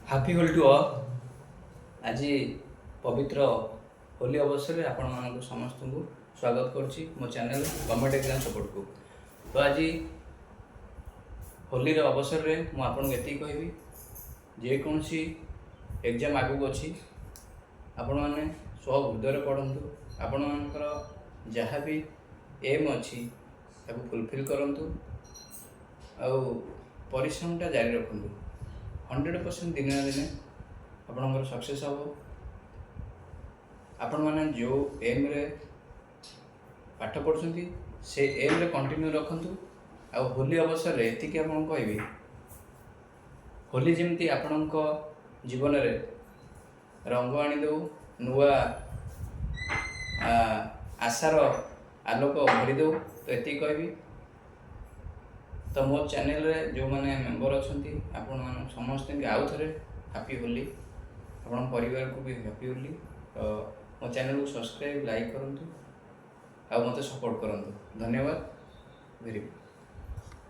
Happy Holi two all. ଆଜି ପବିତ୍ର ହୋଲି ଅବସରରେ ଆପଣମାନଙ୍କୁ ସମସ୍ତଙ୍କୁ ସ୍ୱାଗତ କରୁଛି ମୋ ଚ୍ୟାନେଲ୍ ଗଭର୍ଣ୍ଣମେଣ୍ଟ ଏକ୍ଜାମ୍ ସପୋର୍ଟକୁ। ତ ଆଜି ହୋଲିର ଅବସରରେ ମୁଁ ଆପଣଙ୍କୁ ଏତିକି କହିବି, ଯେକୌଣସି ଏକ୍ଜାମ୍ ଆଗକୁ ଅଛି ଆପଣମାନେ ହୃଦୟରେ ପଢ଼ନ୍ତୁ। ଆପଣମାନଙ୍କର ଯାହା ବି ଏମ୍ ଅଛି ତାକୁ ଫୁଲଫିଲ୍ କରନ୍ତୁ ଆଉ ପରିଶ୍ରମଟା ଜାରି ରଖନ୍ତୁ। 100% ଦିନେ ନା ଦିନେ ଆପଣଙ୍କର ସକ୍ସେସ୍ ହେବ। ଆପଣମାନେ ଯେଉଁ ଏମ୍ରେ ପାଠ ପଢ଼ୁଛନ୍ତି ସେ ଏମ୍ରେ କଣ୍ଟିନ୍ୟୁ ରଖନ୍ତୁ। ଆଉ ହୋଲି ଅବସରରେ ଏତିକି ଆପଣଙ୍କୁ କହିବି, ହୋଲି ଯେମିତି ଆପଣଙ୍କ ଜୀବନରେ ରଙ୍ଗ ଆଣିଦେଉ, ନୂଆ ଆଶାର ଆଲୋକ ଭରିଦେଉ। ତ ଏତିକି କହିବି। ତ ମୋ ଚ୍ୟାନେଲରେ ଯେଉଁମାନେ ମେମ୍ବର ଅଛନ୍ତି ଆପଣମାନଙ୍କୁ ସମସ୍ତଙ୍କୁ ଆଉ ଥରେ ହାପି ହୋଲି, ଆପଣଙ୍କ ପରିବାରକୁ ବି ହାପି ହୋଲି। ତ ମୋ ଚ୍ୟାନେଲକୁ ସବସ୍କ୍ରାଇବ୍ ଲାଇକ୍ କରନ୍ତୁ ଆଉ ମୋତେ ସପୋର୍ଟ କରନ୍ତୁ। ଧନ୍ୟବାଦ। Very good.